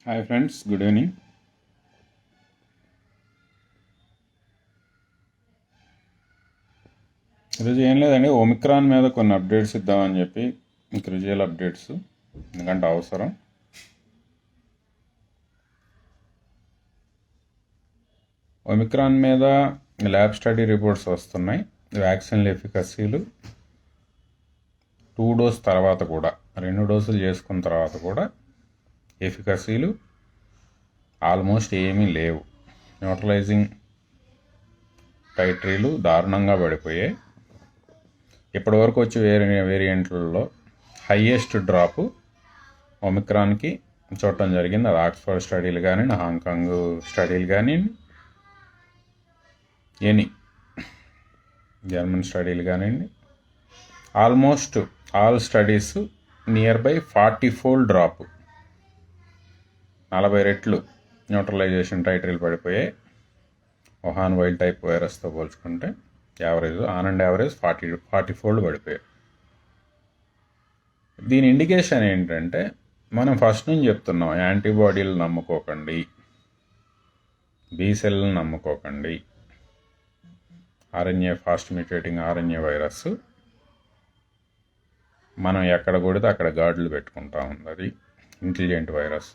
Hi friends, good evening. ఈరోజు ఏం లేదండి, ఒమిక్రాన్ మీద కొన్ని అప్డేట్స్ ఇద్దామని చెప్పి క్రూజియల్ అప్డేట్స్, ఎందుకంటే అవసరం. ఒమిక్రాన్ మీద ల్యాబ్ స్టడీ రిపోర్ట్స్ వస్తున్నాయి. వ్యాక్సిన్ల ఎఫికసీలు 2 డోస్ తర్వాత కూడా, 2 డోసులు చేసుకున్న తర్వాత కూడా ఎఫికసీలు ఆల్మోస్ట్ ఏమీ లేవు. న్యూట్రలైజింగ్ టైట్రీలు దారుణంగా పడిపోయాయి. ఇప్పటివరకు వచ్చే వేరియంట్లలో హయ్యెస్ట్ డ్రాప్ ఒమిక్రాన్కి చూడటం జరిగింది. అది ఆక్స్ఫర్డ్ స్టడీలు కానివ్వండి, హాంకాంగ్ స్టడీలు కానివ్వండి, జర్మన్ స్టడీలు కానివ్వండి, almost all studies near by 40-fold drop, 40 రెట్లు న్యూట్రలైజేషన్ టైట్రీలు పడిపోయాయి. వుహాన్ వైల్డ్ టైప్ వైరస్తో పోల్చుకుంటే ఆన్ అండ్ యావరేజ్ 40-fold పడిపోయాయి. దీని ఇండికేషన్ ఏంటంటే, మనం ఫస్ట్ నుంచి చెప్తున్నాం, యాంటీబాడీలు నమ్ముకోకండి, బీ సెల్ని నమ్ముకోకండి. RNA fast mutating RNA virus మనం ఎక్కడ కొడితే అక్కడ గార్డులు పెట్టుకుంటా ఉంది. అది ఇంటెలిజెంట్ వైరస్.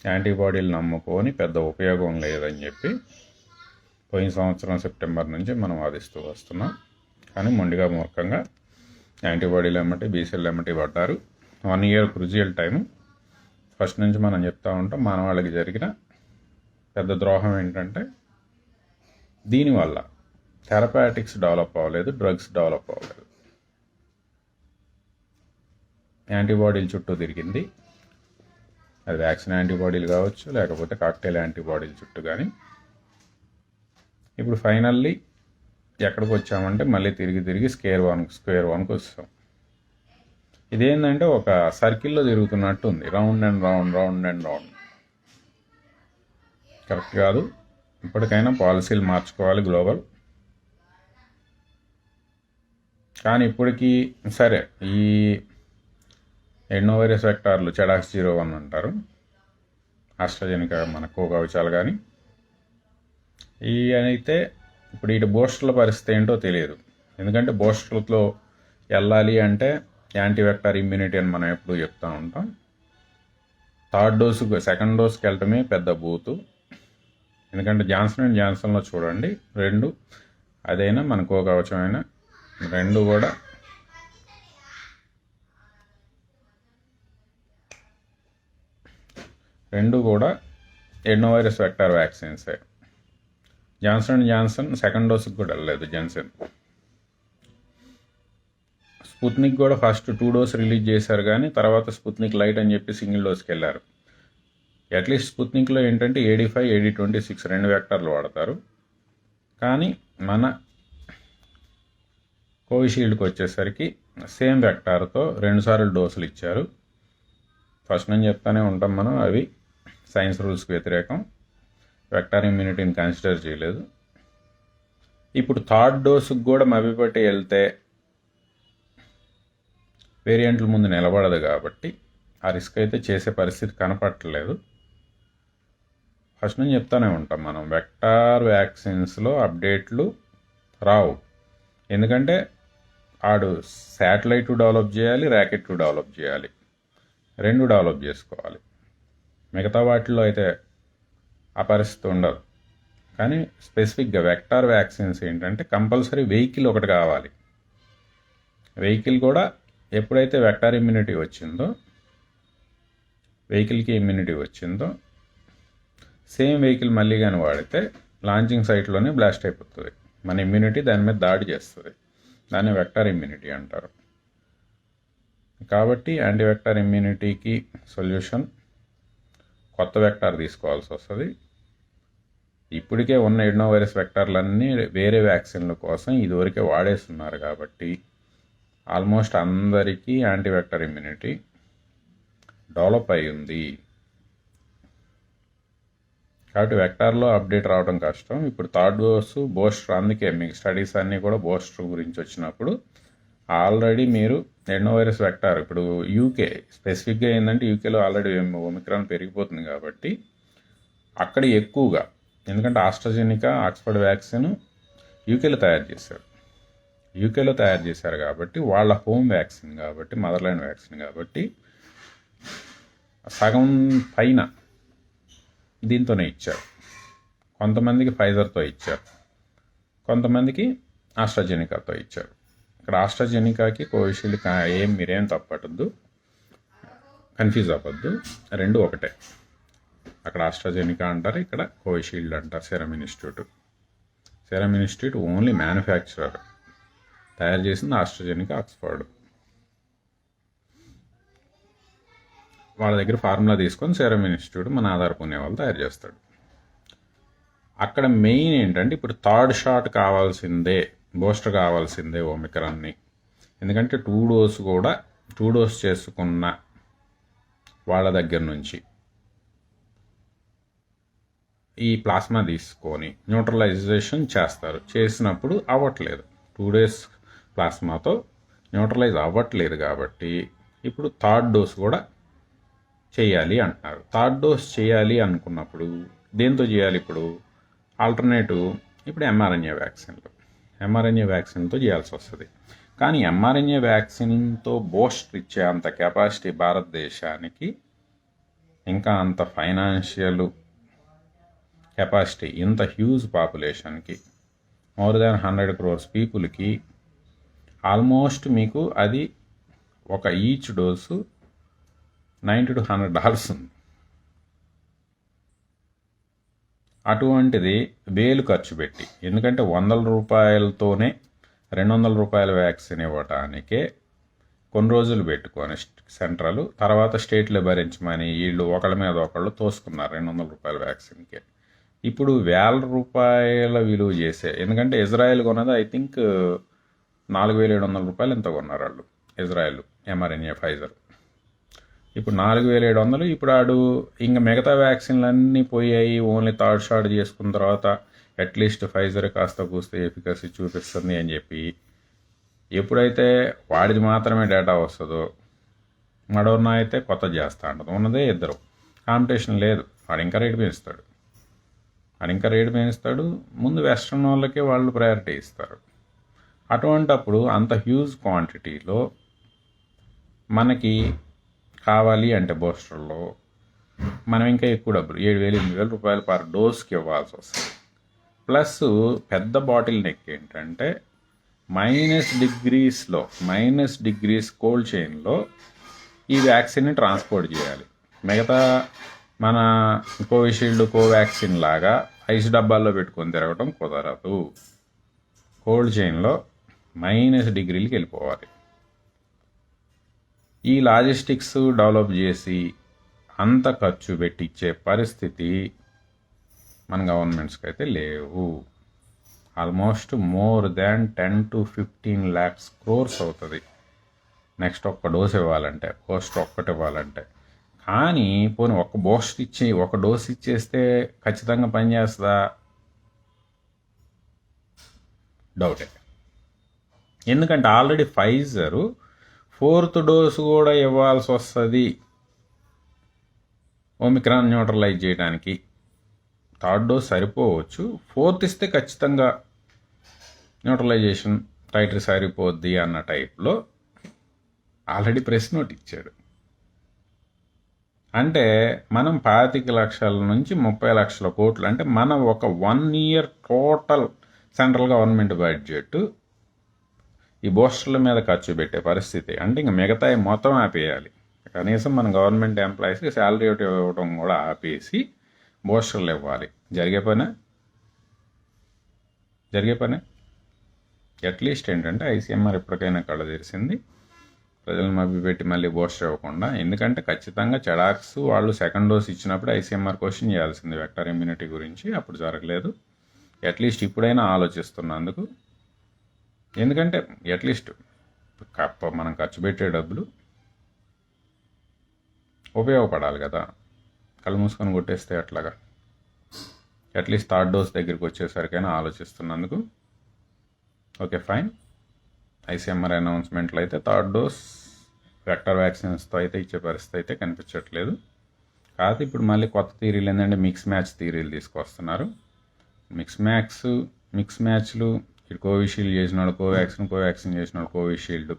యాంటీబాడీలు నమ్ముకొని పెద్ద ఉపయోగం లేదని చెప్పి పోయిన సంవత్సరం సెప్టెంబర్ నుంచి మనం వాదిస్తూ వస్తున్నాం. కానీ మొండిగా మూర్ఖంగా యాంటీబాడీలు ఎమ్మటి బీసెల్ ఎమ్మటి పడ్డారు. 1 year క్రూజియల్ టైము. ఫస్ట్ నుంచి మనం చెప్తా ఉంటాం, మానవాళికి జరిగిన పెద్ద ద్రోహం ఏంటంటే, దీనివల్ల థెరపాటిక్స్ డెవలప్ అవ్వలేదు, డ్రగ్స్ డెవలప్ అవ్వలేదు. యాంటీబాడీల చుట్టూ తిరిగింది. అది వ్యాక్సిన్ యాంటీబాడీలు కావచ్చు, లేకపోతే కాక్టైల్ యాంటీబాడీల చుట్టూ. కానీ ఇప్పుడు ఫైనల్లీ ఎక్కడికి వచ్చామంటే, మళ్ళీ తిరిగి స్క్వేర్ వన్కి వస్తాం. ఇదేంటంటే ఒక సర్కిల్లో తిరుగుతున్నట్టు ఉంది, రౌండ్ అండ్ రౌండ్. కరెక్ట్ కాదు. ఇప్పటికైనా పాలసీలు మార్చుకోవాలి గ్లోబల్. కానీ ఇప్పటికీ సరే, ఈ ఎన్నోవైరస్ వెక్టార్లు చెడాక్స్ 01 అంటారు, ఆస్ట్రాజెనికా మన కోకవచాలు. కానీ ఈ అయితే ఇప్పుడు ఇటు బూస్టర్ల పరిస్థితి ఏంటో తెలియదు. ఎందుకంటే బూస్టర్లతో వెళ్ళాలి అంటే యాంటీ వెక్టార్ ఇమ్యూనిటీ అని మనం ఎప్పుడూ చెప్తూ ఉంటాం. 3rd డోసు, 2nd డోస్కి వెళ్ళటమే పెద్ద బూతు. ఎందుకంటే జాన్సన్ అండ్ జాన్సన్లో చూడండి, 2 అదైనా మన కోకవచమైనా 2 కూడా ఎన్నోవైరస్ వెక్టార్ వ్యాక్సిన్సే. జాన్సన్ అండ్ జాన్సన్ 2nd డోస్కి కూడా వెళ్ళలేదు. జాన్సన్ స్పుత్నిక్ కూడా ఫస్ట్ 2 డోస్ రిలీజ్ చేశారు, కానీ తర్వాత స్పుత్నిక్ లైట్ అని చెప్పి సింగిల్ డోస్కి వెళ్ళారు. అట్లీస్ట్ స్పుత్నిక్లో ఏంటంటే AD5, AD26 2 వెక్టార్లు వాడతారు. కానీ మన కోవిషీల్డ్కి వచ్చేసరికి సేమ్ వెక్టార్తో 2 సార్లు డోసులు ఇచ్చారు. ఫస్ట్ నుంచి చెప్తానే ఉంటాం మనం, అవి సైన్స్ రూల్స్కి వ్యతిరేకం. వెక్టార్ ఇమ్యూనిటీని కన్సిడర్ చేయలేదు. ఇప్పుడు 3rd డోసుకు కూడా మభ్యపెట్టి వెళ్తే వేరియంట్ల ముందు నిలబడదు, కాబట్టి ఆ రిస్క్ అయితే చేసే పరిస్థితి కనపట్టలేదు. ఫస్ట్ నుంచి చెప్తానే ఉంటాం మనం, వెక్టార్ వ్యాక్సిన్స్లో అప్డేట్లు రావు. ఎందుకంటే ఆడు శాటిలైట్ డెవలప్ చేయాలి, ర్యాకెట్ డెవలప్ చేయాలి, 2 డెవలప్ చేసుకోవాలి. మిగతా వాటిల్లో అయితే ఆ పరిస్థితి ఉండదు. కానీ స్పెసిఫిక్గా వెక్టార్ వ్యాక్సిన్స్ ఏంటంటే కంపల్సరీ వెహికల్ ఒకటి కావాలి. వెహికల్ కూడా ఎప్పుడైతే వెక్టార్ ఇమ్యూనిటీ వచ్చిందో, వెహికల్కి ఇమ్యూనిటీ వచ్చిందో, సేమ్ వెహికల్ మళ్ళీ కానీ వాడితే లాంచింగ్ సైట్లోనే బ్లాస్ట్ అయిపోతుంది. మన ఇమ్యూనిటీ దాని మీద దాడి చేస్తుంది. దాన్ని వెక్టార్ ఇమ్యూనిటీ అంటారు. కాబట్టి యాంటీ వెక్టార్ ఇమ్యూనిటీకి సొల్యూషన్ కొత్త వెక్టార్ తీసుకోవాల్సి వస్తుంది. ఇప్పటికే ఉన్న ఎన్నోవైరస్ వెక్టార్లన్నీ వేరే వ్యాక్సిన్ల కోసం ఇదివరకే వాడేస్తున్నారు. కాబట్టి ఆల్మోస్ట్ అందరికీ యాంటీ వెక్టార్ ఇమ్యూనిటీ డెవలప్ అయి ఉంది. కాబట్టి వెక్టార్లో అప్డేట్ రావడం కష్టం. ఇప్పుడు 3rd డోసు బూస్టర్, అందుకే మీకు స్టడీస్ అన్నీ కూడా బూస్టర్ గురించి వచ్చినప్పుడు ఆల్రెడీ మీరు ఎన్నో వైరస్ వెక్టార్ ఇప్పుడు యూకే స్పెసిఫిక్గా ఏంటంటే యూకేలో ఆల్రెడీ ఒమిక్రాన్ పెరిగిపోతుంది కాబట్టి అక్కడ ఎక్కువగా, ఎందుకంటే ఆస్ట్రాజెనికా ఆక్స్ఫర్డ్ వ్యాక్సిన్ యూకేలో తయారు చేశారు కాబట్టి వాళ్ళ హోమ్ వ్యాక్సిన్ కాబట్టి మదర్లాండ్ వ్యాక్సిన్ కాబట్టి సగం పైన దీంతోనే ఇచ్చారు. కొంతమందికి ఫైజర్తో ఇచ్చారు, కొంతమందికి ఆస్ట్రాజెనికాతో ఇచ్చారు. ఇక్కడ ఆస్ట్రాజెనికాకి కోవిషీల్డ్ మీరేం తప్పట్టద్దు, కన్ఫ్యూజ్ అవ్వద్దు, రెండు ఒకటే. అక్కడ ఆస్ట్రాజెనికా అంటారు, ఇక్కడ కోవిషీల్డ్ అంటారు. సెరమ్ ఇన్స్టిట్యూట్ ఓన్లీ మ్యానుఫ్యాక్చరర్, తయారు చేసింది ఆస్ట్రాజెనికా ఆక్స్ఫర్డ్. వాళ్ళ దగ్గర ఫార్ములా తీసుకొని సెరమ్ ఇన్స్టిట్యూట్ మన ఆధార్ పుణ్య వాళ్ళు తయారు చేస్తాడు. అక్కడ మెయిన్ ఏంటంటే ఇప్పుడు థర్డ్ షాట్ కావాల్సిందే, బూస్టర్ కావాల్సిందే ఒమిక్రాన్ని. ఎందుకంటే 2 డోస్ చేసుకున్న వాళ్ళ దగ్గర నుంచి ఈ ప్లాస్మా తీసుకొని న్యూట్రలైజేషన్ చేస్తారు. చేసినప్పుడు అవ్వట్లేదు, 2 డేస్ ప్లాస్మాతో న్యూట్రలైజ్ అవ్వట్లేదు కాబట్టి ఇప్పుడు థర్డ్ డోస్ కూడా చేయాలి అంటున్నారు. థర్డ్ డోస్ చేయాలి అనుకున్నప్పుడు దేంతో చేయాలి? ఇప్పుడు ఆల్టర్నేటివ్ ఇప్పుడు ఎంఆర్ఎన్ఏ వ్యాక్సిన్తో చేయాల్సి వస్తుంది. కానీ ఎంఆర్ఎన్ఏ వ్యాక్సిన్తో బూస్టర్ ఇచ్చే అంత కెపాసిటీ భారతదేశానికి, ఇంకా అంత ఫైనాన్షియల్ కెపాసిటీ, ఇంత హ్యూజ్ పాపులేషన్కి, మోర్ దాన్ 100 crores పీపుల్కి ఆల్మోస్ట్ మీకు అది ఒక ఈచ్ డోసు $90 to $100 ఉంది. అటువంటిది వేలు ఖర్చు పెట్టి, ఎందుకంటే ₹100తోనే $200 వ్యాక్సిన్ ఇవ్వటానికే కొన్ని రోజులు పెట్టుకొని సెంట్రల్, తర్వాత స్టేట్లో భరించమని వీళ్ళు ఒకళ్ళ మీద ఒకళ్ళు తోసుకున్నారు $200 వ్యాక్సిన్కే. ఇప్పుడు ₹1,000 విలువ చేసే, ఎందుకంటే ఇజ్రాయెల్ కొన్నది ఐ థింక్ $4,700 ఎంత కొన్నారు వాళ్ళు ఇజ్రాయెల్ ఎంఆర్ఎన్ఏ ఫైజర్. ఇప్పుడు 4,700. ఇప్పుడు ఇంకా మిగతా వ్యాక్సిన్లు అన్నీ పోయాయి, ఓన్లీ థర్డ్ షాట్ చేసుకున్న తర్వాత అట్లీస్ట్ ఫైజర్ కాస్త కూస్తే ఎఫికసీ చూపిస్తుంది అని చెప్పి, ఎప్పుడైతే వాడిది మాత్రమే డేటా వస్తుందో మడోర్నా అయితే కొత్త చేస్తా ఉంటుంది. ఉన్నదే ఇద్దరు, కాంపిటీషన్ లేదు. వాడు ఇంకా రేటు పెంచుతాడు. ముందు వెస్ట్రన్ వాళ్ళకే వాళ్ళు ప్రయారిటీ ఇస్తారు. అటువంటప్పుడు అంత హ్యూజ్ క్వాంటిటీలో మనకి కావాలి అంటే బూస్టర్లో మనం ఇంకా ఎక్కువ డబ్బులు $7,000-8,000 పర్ డోస్కి ఇవ్వాల్సి వస్తుంది. ప్లస్ పెద్ద బాటిల్ నెక్ ఏంటంటే -డిగ్రీస్ కోల్డ్ చైన్లో ఈ వ్యాక్సిన్ని ట్రాన్స్పోర్ట్ చేయాలి. మిగతా మన కోవిషీల్డ్, కోవాక్సిన్ లాగా ఐస్ డబ్బాల్లో పెట్టుకొని తిరగటం కుదరదు. కోల్డ్ చైన్లో -డిగ్రీలకి వెళ్ళిపోవాలి. ఈ లాజిస్టిక్స్ డెవలప్ చేసి అంత ఖర్చు పెట్టించే పరిస్థితి మన గవర్నమెంట్స్కి అయితే లేవు. Almost more than 10 to 15 lakhs crores అవుతుంది నెక్స్ట్ ఒక్క డోస్ ఇవ్వాలంటే, బూస్టర్ ఒక్కటి ఇవ్వాలంటే. కానీ పోనీ ఒక డోస్ ఇచ్చేస్తే ఖచ్చితంగా పనిచేస్తుందా? డౌటే. ఎందుకంటే ఆల్రెడీ ఫైజరు 4th డోసు కూడా ఇవ్వాల్సి వస్తుంది ఒమిక్రాన్ న్యూట్రలైజ్ చేయడానికి. 3rd డోస్ సరిపోవచ్చు, 4th ఇస్తే ఖచ్చితంగా న్యూట్రలైజేషన్ టైటర్ సరిపోద్ది అన్న టైప్లో ఆల్రెడీ ప్రెస్ నోట్ ఇచ్చాడు. అంటే మనం 25 లక్షల నుంచి 30 లక్షల కోట్లు, అంటే మన ఒక 1 year total central government budget ఈ బూస్టర్ల మీద ఖర్చు పెట్టే పరిస్థితి. అంటే ఇంక మిగతా మొత్తం ఆపేయాలి. కనీసం మన గవర్నమెంట్ ఎంప్లాయీస్కి శాలరీ ఇవ్వడం కూడా ఆపేసి బూస్టర్లు ఇవ్వాలి. జరిగే పనే. అట్లీస్ట్ ఏంటంటే ఐసీఎంఆర్ ఇప్పటికైనా కళ్ళ తెరిసింది, ప్రజలను మభ్యపెట్టి మళ్ళీ బూస్టర్ ఇవ్వకుండా. ఎందుకంటే ఖచ్చితంగా చెడాక్స్ వాళ్ళు 2nd డోస్ ఇచ్చినప్పుడు ఐసీఎంఆర్ క్వశ్చన్ చేయాల్సింది వెక్టర్ ఇమ్యూనిటీ గురించి. అప్పుడు జరగలేదు. అట్లీస్ట్ ఇప్పుడైనా ఆలోచిస్తున్నందుకు, ఎందుకంటే అట్లీస్ట్ మనం ఖర్చు పెట్టే డబ్బులు ఉపయోగపడాలి కదా. కళ్ళు మూసుకొని కొట్టేస్తే అట్లాగా. అట్లీస్ట్ 3rd డోస్ దగ్గరికి వచ్చేసరికైనా ఆలోచిస్తున్నందుకు ఓకే, ఫైన్. ఐసీఎంఆర్ అనౌన్స్మెంట్లో అయితే థర్డ్ డోస్ వెక్టర్ వ్యాక్సిన్స్తో అయితే ఇచ్చే పరిస్థితి అయితే కనిపించట్లేదు. కాకపోతే ఇప్పుడు మళ్ళీ కొత్త థీరీలు ఏంటంటే మిక్స్ మ్యాచ్ థీరీలు తీసుకొస్తున్నారు. మిక్స్ మ్యాచ్లు ఇటు కోవిషీల్డ్ చేసినాడు కోవాక్సిన్ చేసినాడు కోవిషీల్డ్,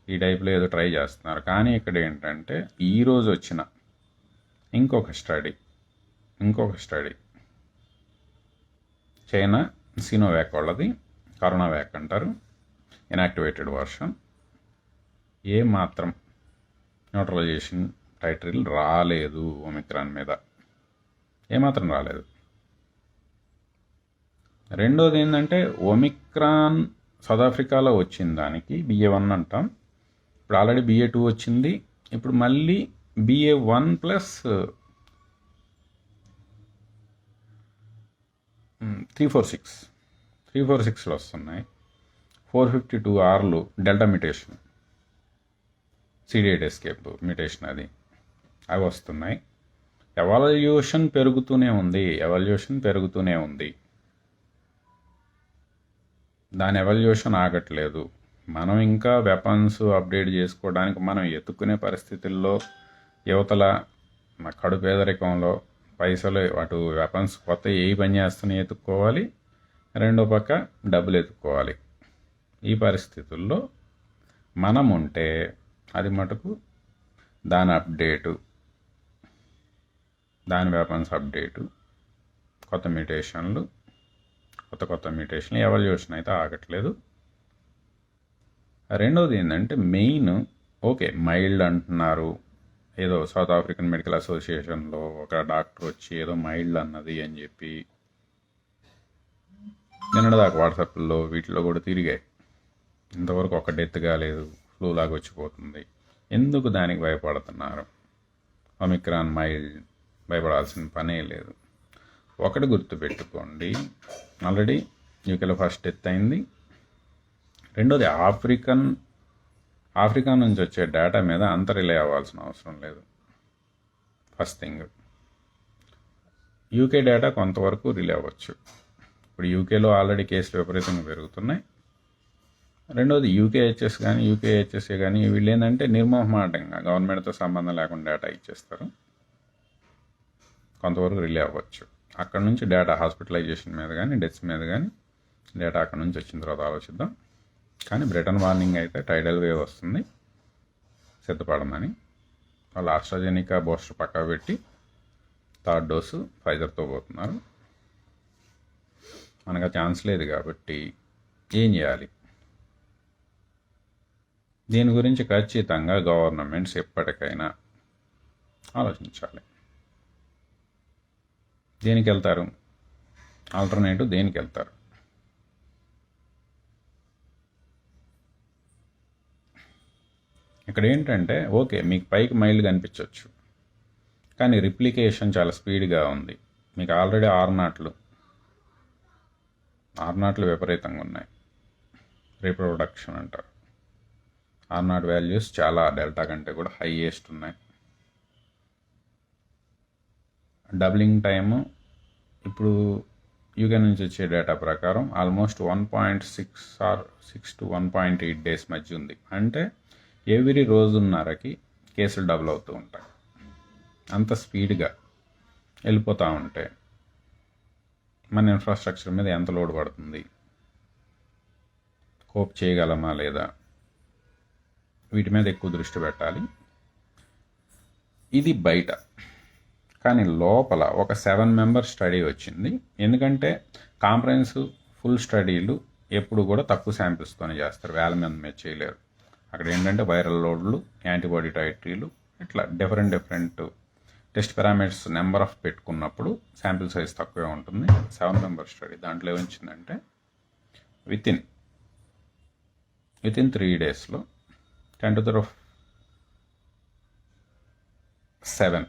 ఈ టైప్లో ఏదో ట్రై చేస్తున్నారు. కానీ ఇక్కడ ఏంటంటే ఈరోజు వచ్చిన ఇంకొక స్టడీ చైనా సినోవాక్ వాళ్ళది, కరోనా వ్యాక్ అంటారు, ఇనాక్టివేటెడ్ వర్షన్, ఏ మాత్రం న్యూట్రలైజేషన్ టైట్రిల్ రాలేదు ఒమిక్రాన్ మీద, ఏమాత్రం రాలేదు. రెండోది ఏంటంటే ఒమిక్రాన్ సౌత్ ఆఫ్రికాలో వచ్చిన దానికి BA.1 అంటాం, ఇప్పుడు ఆల్రెడీ BA.2 వచ్చింది, ఇప్పుడు మళ్ళీ BA.1 ప్లస్ 346 వస్తున్నాయి. 452 Rలు delta mutation, CD8 escape mutation అవి వస్తున్నాయి. ఎవాల్యుయేషన్ పెరుగుతూనే ఉంది. దాని ఎవాల్యుయేషన్ ఆగట్లేదు. మనం ఇంకా వెపన్స్ అప్డేట్ చేసుకోవడానికి మనం ఎత్తుక్కునే పరిస్థితుల్లో, యువతల కడు పేదరికంలో పైసలు అటు వెపన్స్ కొత్త ఏ పని చేస్తున్నాయి ఎత్తుక్కోవాలి, రెండో పక్క డబ్బులు ఎత్తుక్కోవాలి. ఈ పరిస్థితుల్లో మనం ఉంటే అది మటుకు దాని అప్డేటు, దాని వెపన్స్ అప్డేటు, కొత్త మ్యూటేషన్లు ఎవాల్యుయేషన్ అయితే ఆగట్లేదు. రెండోది ఏంటంటే మెయిన్ మైల్డ్ అంటున్నారు. ఏదో సౌత్ ఆఫ్రికన్ మెడికల్ అసోసియేషన్లో ఒక డాక్టర్ వచ్చి ఏదో మైల్డ్ అన్నది అని చెప్పి నిన్నటిదాకా వాట్సాప్లో వీటిలో కూడా తిరిగాయి. ఇంతవరకు ఒక డెత్ కాలేదు, ఫ్లూ లాగా వచ్చిపోతుంది. ఎందుకు దానికి భయపడుతున్నారు? ఒమిక్రాన్ మైల్డ్, భయపడాల్సిన పనే లేదు. ఒకటి గుర్తుపెట్టుకోండి, ఆల్రెడీ యూకేలో ఫస్ట్ డెత్ అయింది. రెండోది ఆఫ్రికా నుంచి వచ్చే డేటా మీద అంత రిలే అవ్వాల్సిన అవసరం లేదు. ఫస్ట్ థింగ్, యూకే డేటా కొంతవరకు రిలే అవ్వచ్చు. ఇప్పుడు యూకేలో ఆల్రెడీ కేసులు విపరీతంగా పెరుగుతున్నాయి. రెండోది యూకేహెచ్ఎస్ఏ కానీ వీళ్ళు ఏంటంటే నిర్మోహమాటంగా గవర్నమెంట్తో సంబంధం లేకుండా డేటా ఇచ్చేస్తారు. కొంతవరకు రిలే అవ్వచ్చు. అక్కడ నుంచి డేటా హాస్పిటలైజేషన్ మీద కానీ డెత్స్ మీద కానీ డేటా అక్కడ నుంచి వచ్చిన తర్వాత ఆలోచిద్దాం. కానీ బ్రిటన్ వార్నింగ్ అయితే టైడల్ వేవ్ వస్తుంది, సిద్ధపడమని. వాళ్ళు ఆస్ట్రాజెనికా బూస్టర్ పక్కా పెట్టి థర్డ్ డోసు ఫైజర్తో పోతున్నారు. మనకు ఆ ఛాన్స్ లేదు కాబట్టి ఏం చేయాలి? దీని గురించి ఖచ్చితంగా గవర్నమెంట్స్ ఎప్పటికైనా ఆలోచించాలి. దేనికి వెళ్తారు? ఆల్టర్నేటివ్ దేనికి వెళ్తారు? ఇక్కడ ఏంటంటే మీకు పైకి మైల్డ్ కనిపించవచ్చు, కానీ రిప్లికేషన్ చాలా స్పీడ్గా ఉంది. మీకు ఆల్రెడీ ఆర్నాట్లు విపరీతంగా ఉన్నాయి. రీప్రొడక్షన్ అంటారు. R0 వాల్యూస్ చాలా డెల్టా కంటే కూడా హైయెస్ట్ ఉన్నాయి. డబ్లింగ్ టైము ఇప్పుడు యూకే నుంచి వచ్చే డేటా ప్రకారం ఆల్మోస్ట్ 1.6 or 6 to 1.8 days మధ్య ఉంది. అంటే ఎవ్రీ రోజున్నరకి కేసులు డబుల్ అవుతూ ఉంటాయి. అంత స్పీడ్గా వెళ్ళిపోతూ ఉంటే మన ఇన్ఫ్రాస్ట్రక్చర్ మీద ఎంత లోడ్ పడుతుంది, కోప్ చేయగలమా లేదా, వీటి మీద ఎక్కువ దృష్టి పెట్టాలి. ఇది బయట. కానీ లోపల ఒక 7 member స్టడీ వచ్చింది. ఎందుకంటే కాంప్రహెన్సివ్ ఫుల్ స్టడీలు ఎప్పుడు కూడా తక్కువ శాంపిల్స్తోనే చేస్తారు, వేల మంది మీద చేయలేరు. అక్కడ ఏంటంటే వైరల్ లోడ్లు, యాంటీబాడీ టైట్రీలు, ఇట్లా different test parameters number of పెట్టుకున్నప్పుడు శాంపిల్ సైజ్ తక్కువే ఉంటుంది. 7 member స్టడీ. దాంట్లో ఏమొచ్చిందంటే విత్ ఇన్ 3 daysలో 10 to the 7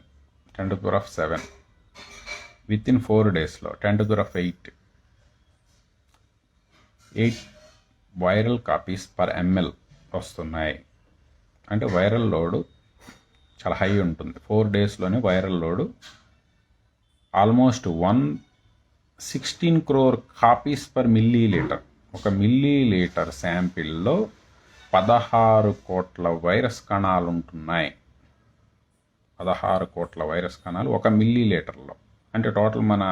విత్ ఇన్ 4 daysలో 10 to the 8 viral copies per ml వస్తున్నాయి. అంటే వైరల్ లోడు చాలా హై ఉంటుంది. 4 daysలోనే viral load almost 116 crore copies per milliliter 1 millilitre శాంపిల్లో 16 కోట్ల వైరస్ కణాలు ఉంటున్నాయి. 16 కోట్ల వైరస్ కణాలు 1 మిల్లీ లీటర్లో. అంటే టోటల్ మన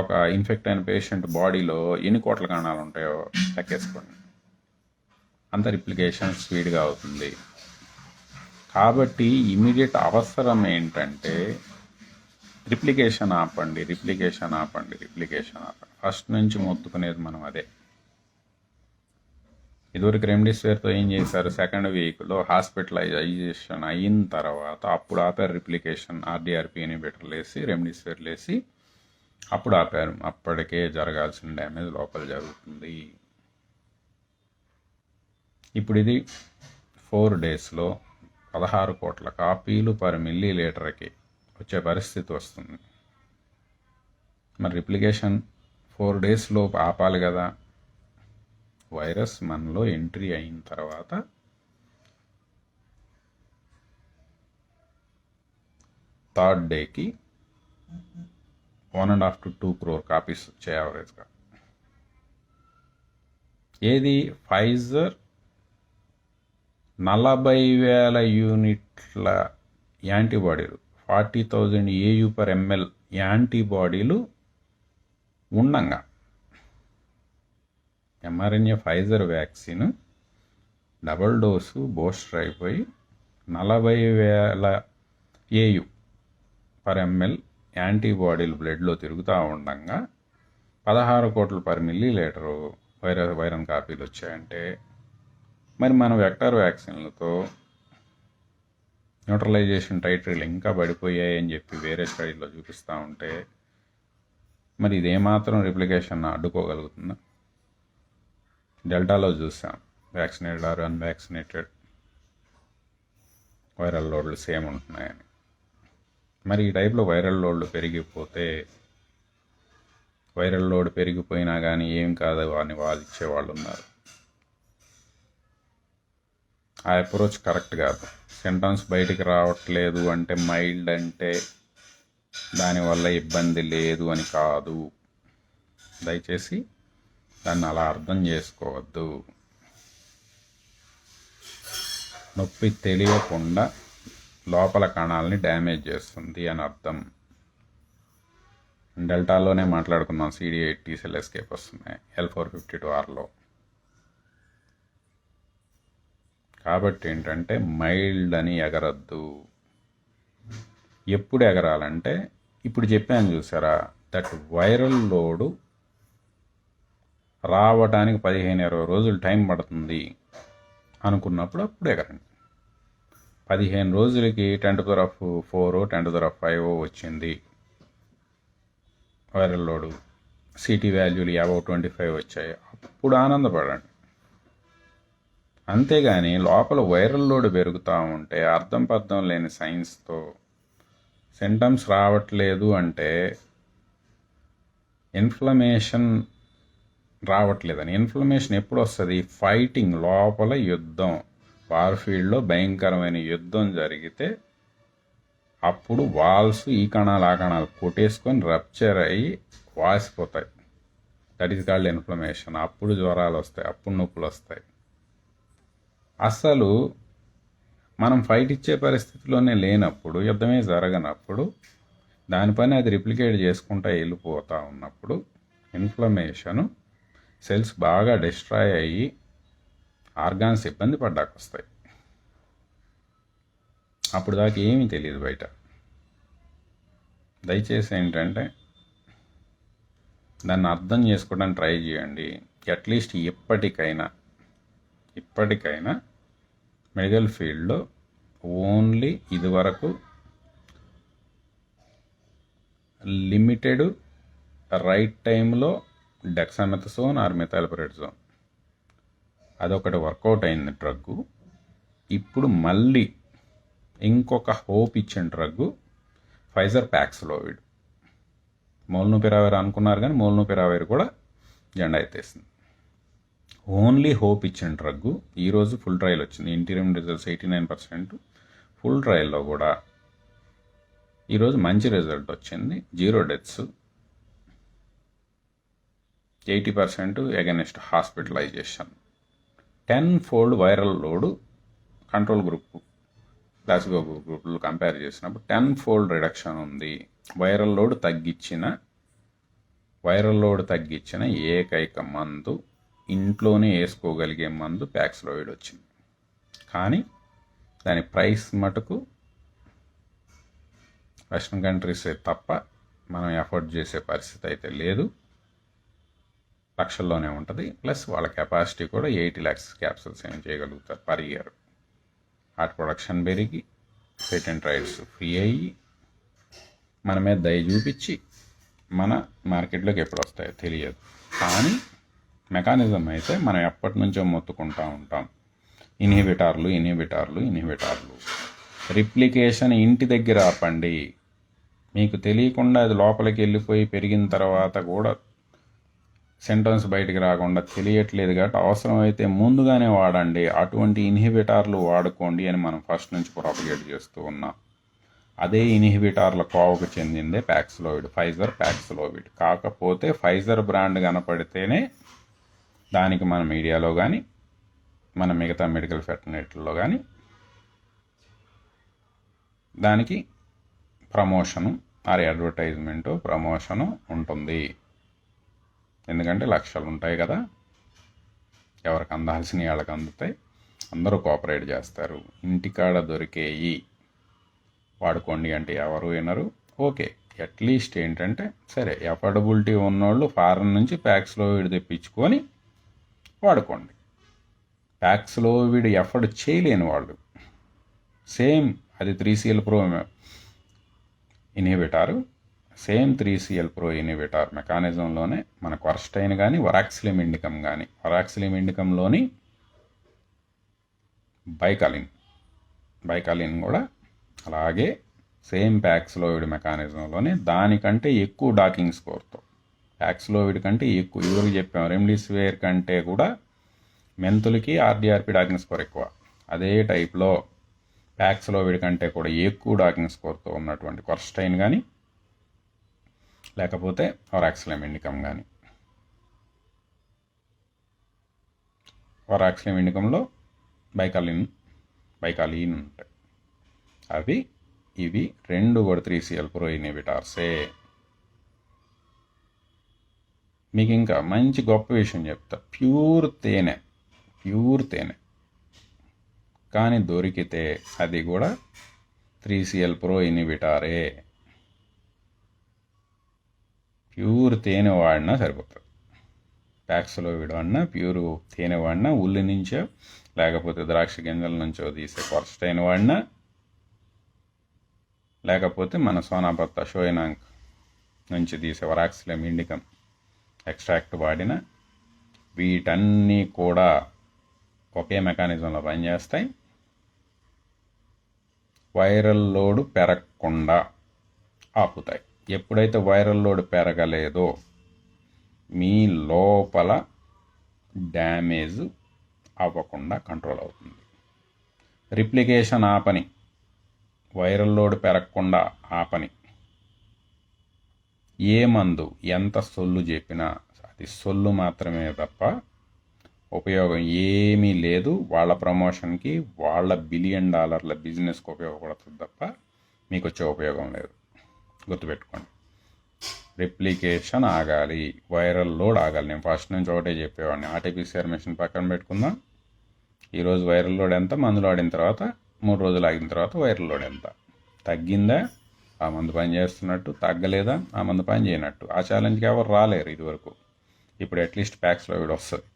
ఒక ఇన్ఫెక్ట్ అయిన పేషెంట్ బాడీలో ఎన్ని కోట్ల కణాలు ఉంటాయో లెక్కేసుకోండి. అంత రిప్లికేషన్ స్పీడ్గా అవుతుంది. కాబట్టి ఇమీడియట్ అవసరం ఏంటంటే రిప్లికేషన్ ఆపండి. ఫస్ట్ నుంచి మొత్తుకునేది మనం అదే. ఇదివరకు రెమ్డెసివిర్తో ఏం చేశారు, సెకండ్ వీక్లో హాస్పిటలైజేషన్ అయిన తర్వాత అప్పుడు ఆపారు రిప్లికేషన్. ఆర్డీఆర్పీ ఇన్హిబిటర్లు వేసి రెమ్డెసివిర్లు వేసి అప్పుడు ఆపారు. అప్పటికే జరగాల్సిన డ్యామేజ్ లోపల జరుగుతుంది. ఇప్పుడు ఇది 4 డేస్లో 16 కోట్ల కాపీలు పర్ మిల్లీ లీటర్కి వచ్చే పరిస్థితి వస్తుంది. మరి రిప్లికేషన్ 4 డేస్లో ఆపాలి కదా. వైరస్ మనలో ఎంట్రీ అయిన తర్వాత థర్డ్ డేకి 1.5 to 2 crore కాపీస్ వచ్చాయి యావరేజ్గా. ఏది ఫైజర్ 40,000 యూనిట్ల యాంటీబాడీలు 40,000 AU/ml యాంటీబాడీలు ఉండంగా mRNA Pfizer vaccine double dose booster అయిపోయి 40,000 AU/ml యాంటీబాడీలు బ్లడ్లో తిరుగుతూ ఉండగా 16 కోట్లు పర్ మిల్లీ లీటరు వైరస్ కాపీలు వచ్చాయంటే మరి మన వెక్టర్ వ్యాక్సిన్లతో న్యూట్రలైజేషన్ టైట్రీలు ఇంకా పడిపోయాయని చెప్పి వేరే స్టడీలో చూపిస్తూ ఉంటే మరి ఇదేమాత్రం రిప్లికేషన్ అడ్డుకోగలుగుతుందా? డెల్టాలో చూసాం వ్యాక్సినేటెడ్ ఆర్ అన్వ్యాక్సినేటెడ్ వైరల్ లోడ్లు సేమ్ ఉంటున్నాయని. మరి ఈ టైప్లో వైరల్ లోడ్లు పెరిగిపోతే వైరల్ లోడ్ పెరిగిపోయినా కానీ ఏం కాదు అని వాదించే వాళ్ళు ఉన్నారు. ఆ అప్రోచ్ కరెక్ట్ కాదు. సింటమ్స్ బయటికి రావట్లేదు అంటే మైల్డ్ అంటే దానివల్ల ఇబ్బంది లేదు అని కాదు. దయచేసి దాన్ని అలా అర్థం చేసుకోవద్దు. నొప్పి తెలియకుండా లోపల కణాలని డ్యామేజ్ చేస్తుంది అని అర్థం. డెల్టాలోనే మాట్లాడుకున్నాం, CD8 T సెల్ ఎస్కేప్ వస్తున్నాయి L452Rలో. కాబట్టి ఏంటంటే మైల్డ్ అని ఎగరద్దు. ఎప్పుడు ఎగరాలంటే ఇప్పుడు చెప్పాను చూసారా, దట్ వైరల్ లోడు రావడానికి 15-20 రోజులు టైం పడుతుంది అనుకున్నప్పుడు అప్పుడు ఎగరండి. 15 రోజులకి 10⁴, 10⁵ వచ్చింది వైరల్ లోడు, సిటీ వాల్యూలు 25 వచ్చాయి, అప్పుడు ఆనందపడండి. అంతేగాని లోపల వైరల్ లోడ్ పెరుగుతూ ఉంటే అర్థం పర్థం లేని సైన్స్తో సింటమ్స్ రావట్లేదు అంటే ఇన్ఫ్లమేషన్ రావట్లేదని. ఇన్ఫ్లమేషన్ ఎప్పుడు వస్తుంది? ఫైటింగ్, లోపల యుద్ధం, వార్ఫీల్డ్లో భయంకరమైన యుద్ధం జరిగితే అప్పుడు వాల్స్ ఈ కణాలు ఆ కణాలు కొట్టేసుకొని రప్చర్ అయ్యి వాసిపోతాయి. That is called inflammation. అప్పుడు జ్వరాలు వస్తాయి, అప్పుడు నొప్పులు వస్తాయి. అసలు మనం ఫైట్ ఇచ్చే పరిస్థితిలోనే లేనప్పుడు, యుద్ధమే జరగనప్పుడు, దానిపైన అది రిప్లికేట్ చేసుకుంటూ వెళ్ళిపోతూ ఉన్నప్పుడు ఇన్ఫ్లమేషను సెల్స్ బాగా డిస్ట్రాయ్ అయ్యి ఆర్గాన్స్ ఇబ్బంది పడ్డాక వస్తాయి. అప్పుడు దాకా ఏమీ తెలియదు బయట. దయచేసి ఏంటంటే దాన్ని అర్థం చేసుకోవడానికి ట్రై చేయండి. అట్లీస్ట్ ఇప్పటికైనా మెడికల్ ఫీల్డ్లో ఓన్లీ ఇదివరకు లిమిటెడ్ రైట్ టైంలో డెక్సామెథసోన్ ఆర్ మెథాల్పరెడ్జోన్ అదొకటి వర్కౌట్ అయింది డ్రగ్గు. ఇప్పుడు మళ్ళీ ఇంకొక హోప్ ఇచ్చిన డ్రగ్గు ఫైజర్ ప్యాక్స్లోవిడ్. మోల్నూపిరావిర్ అనుకున్నారు కానీ మోల్నూపిరావిర్ కూడా జెండా ఎత్తేసింది. ఓన్లీ హోప్ ఇచ్చిన డ్రగ్గు ఈరోజు ఫుల్ ట్రయల్ వచ్చింది. Interim results 89%. ఫుల్ ట్రయల్లో కూడా ఈరోజు మంచి రిజల్ట్ వచ్చింది. 0 deaths. 80% against hospitalization. 10-fold viral load control group placebo గ్రూపులు కంపేర్ చేసినప్పుడు 10-fold రిడక్షన్ ఉంది. వైరల్ లోడ్ తగ్గించిన ఏకైక మందు, ఇంట్లోనే వేసుకోగలిగే మందు ప్యాక్స్లోవిడ్ వచ్చింది. కానీ దాని ప్రైస్ మటుకు వెస్ట్రన్ కంట్రీసే తప్ప మనం ఎఫోర్డ్ చేసే పరిస్థితి అయితే లేదు. లక్షల్లోనే ఉంటుంది. ప్లస్ వాళ్ళ కెపాసిటీ కూడా 80 lakhs క్యాప్సూల్స్ ఏం చేయగలుగుతారు పర్ ఇయర్. వాటి ప్రొడక్షన్ పెరిగి పేటెంట్ రైట్స్ ఫ్రీ అయ్యి మన మీద దయ చూపించి మన మార్కెట్లోకి ఎప్పుడు వస్తాయో తెలియదు. కానీ మెకానిజం అయితే మనం ఎప్పటి నుంచో మొత్తుకుంటూ ఉంటాం. ఇన్హిబిటార్లు. రిప్లికేషన్ ఇంటి దగ్గర ఆపండి. మీకు తెలియకుండా అది లోపలికి వెళ్ళిపోయి పెరిగిన తర్వాత కూడా సింటమ్స్ బయటికి రాకుండా తెలియట్లేదు కాబట్టి అవసరమైతే ముందుగానే వాడండి. అటువంటి ఇన్హిబిటార్లు వాడుకోండి అని మనం ఫస్ట్ నుంచి ప్రొపగేట్ చేస్తూ ఉన్నాం. అదే ఇన్హిబిటార్ల కోవకు చెందిందే ప్యాక్స్లోవిడ్, ఫైజర్ ప్యాక్స్లోవిడ్. కాకపోతే ఫైజర్ బ్రాండ్ కనపడితేనే దానికి మన మీడియాలో కానీ మన మిగతా మెడికల్ ఫెటర్నిటీలో కానీ దానికి ప్రమోషను అడ్వర్టైజ్మెంటు ప్రమోషను ఉంటుంది. ఎందుకంటే లక్షలు ఉంటాయి కదా, ఎవరికి అందాల్సిన వాళ్ళకి అందుతాయి, అందరూ కోఆపరేట్ చేస్తారు. ఇంటికాడ దొరికేయి వాడుకోండి అంటే ఎవరు వినరు. ఓకే, అట్లీస్ట్ ఏంటంటే సరే అఫోర్డబిలిటీ ఉన్నోళ్ళు ఫారెన్ నుంచి ప్యాక్స్లోవిడ్ తెప్పించుకొని వాడుకోండి. ప్యాక్స్లోవిడ్ ఎఫర్డ్ చేయలేని వాళ్ళు సేమ్ అది 3CL Pro inhibitor, same 3CL Pro inhibitor మెకానిజంలోనే మనకు వర్స్టైన్ కానీ వరాక్సిలిమ్ ఇండికంలోని బైకాలిన్ కూడా అలాగే సేమ్ ప్యాక్స్లోవిడ్ మెకానిజంలోనే దానికంటే ఎక్కువ డాకింగ్ స్కోర్తో, ప్యాక్స్లోవిడ్ కంటే ఎక్కువ. ఎవరికి చెప్పాం, రెమ్డెసివిర్ కంటే కూడా మెంతులకి ఆర్డిఆర్పి డాకింగ్ స్కోర్ ఎక్కువ. అదే టైప్లో ప్యాక్స్లోవిడ్ కంటే కూడా ఎక్కువ డాకింగ్ స్కోర్తో ఉన్నటువంటి వర్స్టైన్ కానీ లేకపోతే వరాక్సిలిమ్ ఇండికమ్ కానీ. వరాక్సిలిమ్ ఇండికంలో బైకాలిన్ ఉంటాయి. ఇవి రెండు కూడా 3CL Pro ఇన్హిబిటార్సే. మీకు ఇంకా మంచి గొప్ప విషయం చెప్తా, ప్యూర్ తేనె కానీ దొరికితే అది కూడా 3CL Pro ఇన్హిబిటారే. ప్యూర్ తేనె వాడినా సరిపోతుంది. ప్యాక్స్లోవిడ్ వాడినా, ప్యూర్ తేనె వాడినా, ఉల్లి నుంచో లేకపోతే ద్రాక్ష గింజల నుంచో తీసే వర్స్టైన్ వాడినా, లేకపోతే మన సోనాపత్త షోయినాంక్ నుంచి తీసే వరాక్సిలిమ్ ఇండికమ్ ఎక్స్ట్రాక్ట్ వాడిన, వీటన్నీ కూడా ఒకే మెకానిజంలో పనిచేస్తాయి. వైరల్ లోడ్ పెరగకుండా ఆపుతాయి. ఎప్పుడైతే వైరల్ లోడ్ పెరగలేదో మీ లోపల డ్యామేజ్ అవ్వకుండా కంట్రోల్ అవుతుంది. రిప్లికేషన్ ఆపని, వైరల్ లోడ్ పెరగకుండా ఆపని ఏ మందు ఎంత సొల్లు చెప్పినా అది సొల్లు మాత్రమే తప్ప ఉపయోగం ఏమీ లేదు. వాళ్ళ ప్రమోషన్కి, వాళ్ళ $1 బిలియన్ బిజినెస్కి ఉపయోగపడుతుంది తప్ప మీకు వచ్చే ఉపయోగం లేదు. గుర్తుపెట్టుకోండి, రిప్లికేషన్ ఆగాలి, వైరల్ లోడ్ ఆగాలి. నేను ఫస్ట్ నుంచి ఒకటే చెప్పేవాడిని, ఆర్టీపీసీఆర్ మెషిన్ పక్కన పెట్టుకుందాం. ఈరోజు వైరల్ లోడ్ ఎంత, మందులు ఆడిన తర్వాత 3 రోజులు ఆగిన తర్వాత వైరల్ లోడ్ ఎంత, తగ్గిందా ఆ మందు పని చేస్తున్నట్టు, తగ్గలేదా ఆ మందు పని చేయనట్టు. ఆ ఛాలెంజ్కి ఎవరు రాలేరు ఇదివరకు. ఇప్పుడు అట్లీస్ట్ ప్యాక్స్లోవిడ్ వస్తుంది,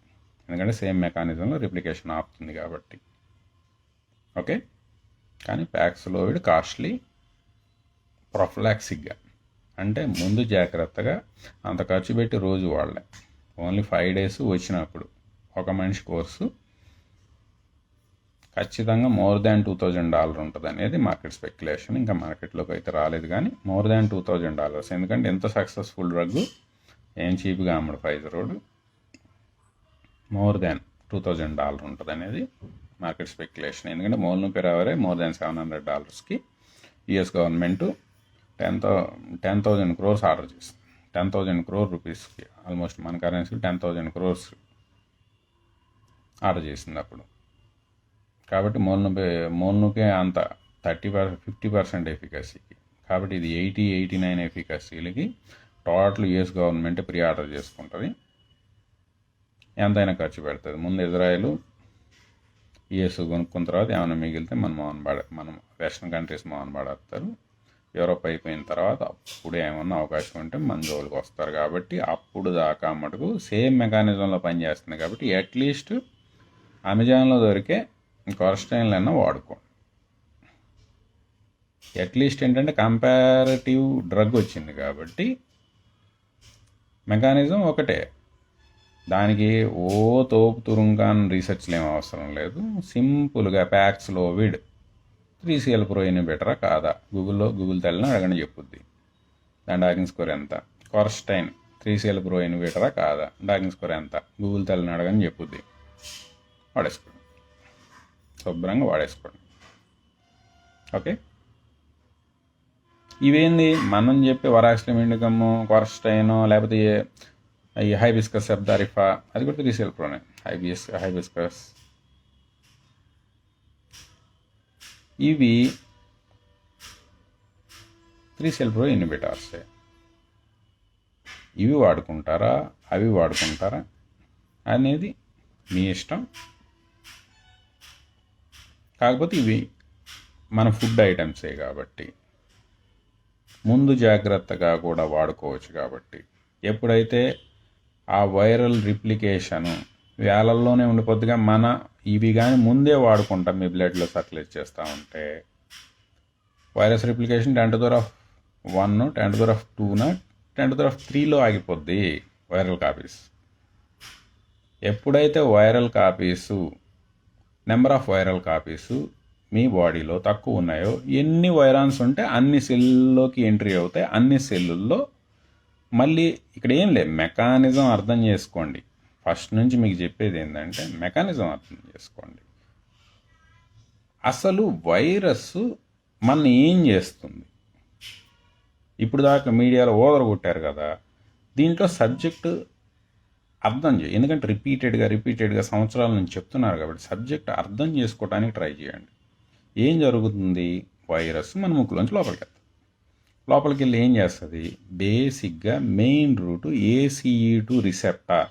ఎందుకంటే సేమ్ మెకానిజంలో రిప్లికేషన్ ఆపుతుంది కాబట్టి. ఓకే, కానీ ప్యాక్స్లోవిడ్ కాస్ట్లీ. ప్రొఫిలాక్సిక్గా అంటే ముందు జాగ్రత్తగా అంత ఖర్చు పెట్టి రోజు వాడలే, ఓన్లీ 5 days వచ్చినప్పుడు ఒక మనిషి కోర్సు ఖచ్చితంగా more than $2,000 ఉంటుంది అనేది మార్కెట్ స్పెక్యులేషన్. ఇంకా మార్కెట్లోకి అయితే రాలేదు, కానీ more than $2,000. ఎందుకంటే ఎంత సక్సెస్ఫుల్ డ్రగ్, ఏం చీప్గా అమ్మడు ఫైజర్ రోడ్, more than $2,000 ఉంటుంది అనేది మార్కెట్ స్పెక్యులేషన్. ఎందుకంటే మోల్నూపిరావరే more than $700కి US government 10,000 crores order చేసింది. 10,000 crore రూపీస్కి, ఆల్మోస్ట్ మన కరెన్సీ 10,000 crores ఆర్డర్ చేసింది అప్పుడు. కాబట్టి మోల్నుకే అంత 50% ఎఫికసీకి. కాబట్టి ఇది 89 ఎఫికసీలకి total US government pre order చేసుకుంటుంది. ఎంతైనా ఖర్చు పెడుతుంది. ముందు ఇజ్రాయెల్ యూఎస్ కొనుక్కున్న తర్వాత ఏమైనా మిగిలితే మనం వెస్ట్రన్ కంట్రీస్ పడేస్తారు. యూరోప్ అయిపోయిన తర్వాత అప్పుడు ఏమన్నా అవకాశం ఉంటే మన జోలికి వస్తారు. కాబట్టి అప్పుడు దాకా మటుకు సేమ్ మెకానిజంలో పనిచేస్తుంది. కాబట్టి అట్లీస్ట్ అమెజాన్లో దొరికే కొరస్టైన్లన్నా వాడుకోండి. అట్లీస్ట్ ఏంటంటే కంపారిటివ్ డ్రగ్ వచ్చింది కాబట్టి మెకానిజం ఒకటే. దానికి తోపు తురుంగాన్ రీసెర్చ్లు ఏం అవసరం లేదు. సింపుల్గా ప్యాక్స్లోవిడ్ 3CL ప్రో ఇన్హిబిటరా కాదా గూగుల్ తెల్లని అడగని చెప్పుద్ది. దాని డాకింగ్ స్కోర్ ఎంత. కొరస్టైన్ 3CL ప్రో ఇన్హిబిటరా కాదా, డాకింగ్ స్కోర్ ఎంత, గూగుల్ తెల్లని అడగని చెప్పుద్ది. వాడేసుకోండి, శుభ్రంగా వాడేసుకోండి. ఓకే, ఇవేంది మనం చెప్పే వరాక్సిలిమ్ ఇండికమ్, కొరస్టైన్, లేకపోతే ఈ హైబిస్కస్ సెబ్దారిఫా, అది కూడా 3CL ప్రోనే. హైబిస్కస్ ఇవి 3CL ప్రో ఇన్హిబిటార్సే. ఇవి వాడుకుంటారా అవి వాడుకుంటారా అనేది మీ ఇష్టం. కాకపోతే ఇవి మన ఫుడ్ ఐటమ్సే కాబట్టి ముందు జాగ్రత్తగా కూడా వాడుకోవచ్చు. కాబట్టి ఎప్పుడైతే ఆ వైరల్ రిప్లికేషను వేలల్లోనే ఉండిపోద్దిగా, ఇవి కానీ ముందే వాడుకుంటాం, మీ బ్లడ్లో సర్క్యులేట్ చేస్తూ ఉంటే వైరస్ రిప్లికేషన్ 10⁻1, 10⁻2, 10⁻3లో ఆగిపోద్ది వైరల్ కాపీస్. ఎప్పుడైతే నెంబర్ ఆఫ్ వైరల్ కాపీసు మీ బాడీలో తక్కువ ఉన్నాయో, ఎన్ని వైరాన్స్ ఉంటే అన్ని సెల్లోకి ఎంట్రీ అవుతాయి. అన్ని సెల్లుల్లో మళ్ళీ ఇక్కడ ఏం లేదు, మెకానిజం అర్థం చేసుకోండి. ఫస్ట్ నుంచి మీకు చెప్పేది ఏంటంటే మెకానిజం అర్థం చేసుకోండి. అసలు వైరస్ మన ఏం చేస్తుంది, ఇప్పుడు దాకా మీడియాలో కొట్టారు కదా, దీంట్లో సబ్జెక్టు అర్థం చేయి. ఎందుకంటే రిపీటెడ్గా సంవత్సరాల నుంచి చెప్తున్నారు కాబట్టి సబ్జెక్ట్ అర్థం చేసుకోవడానికి ట్రై చేయండి. ఏం జరుగుతుంది, వైరస్ మన ముక్కులోంచి లోపలికి వెళ్ళి ఏం చేస్తుంది, బేసిక్గా main route ACE2 receptor,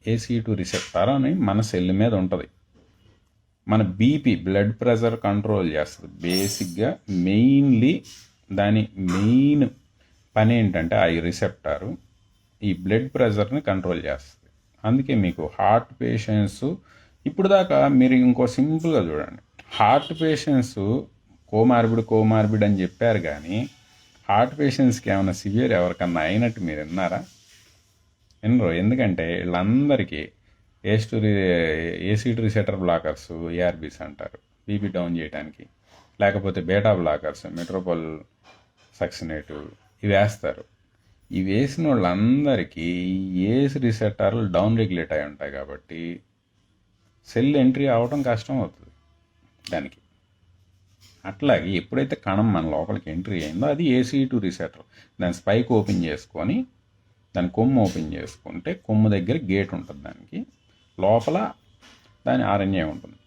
ACE2 receptor అని మన సెల్ మీద ఉంటుంది. మన బ్లడ్ ప్రెషర్ కంట్రోల్ చేస్తుంది. బేసిక్గా దాని మెయిన్ పని ఏంటంటే ఆ రిసెప్టారు ఈ బ్లడ్ ప్రెషర్ని కంట్రోల్ చేస్తుంది. అందుకే మీకు హార్ట్ పేషెంట్స్, ఇప్పుడు దాకా మీరు ఇంకో సింపుల్గా చూడండి, హార్ట్ పేషెంట్స్ కోమార్బిడ్ అని చెప్పారు, కానీ హార్ట్ పేషెంట్స్కి ఏమైనా సివియర్ ఎవరికన్నా అయినట్టు మీరు విన్నారా? వినరు. ఎందుకంటే వీళ్ళందరికీ ACE2 రిసెప్టర్ బ్లాకర్స్, ARBs అంటారు, బీపీ డౌన్ చేయడానికి. లేకపోతే బేటా బ్లాకర్స్, మెట్రోపోల్ సక్సినేటు, ఇవి వేస్తారు. ఇవి వేసిన వాళ్ళందరికీ ఏస్ రిసెప్టార్లు డౌన్ రెగ్యులేట్ అయి ఉంటాయి కాబట్టి సెల్ ఎంట్రీ అవ్వడం కష్టం అవుతుంది దానికి. అట్లాగే ఎప్పుడైతే కణం మన లోపలికి ఎంట్రీ అయిందో అది ACE2 రిసెప్టర్. దాని స్పైక్ ఓపెన్ చేసుకొని దాని కొమ్ము ఓపెన్ చేసుకుంటే కొమ్ము దగ్గర గేట్ ఉంటుంది, దానికి లోపల దాని RNA ఉంటుంది,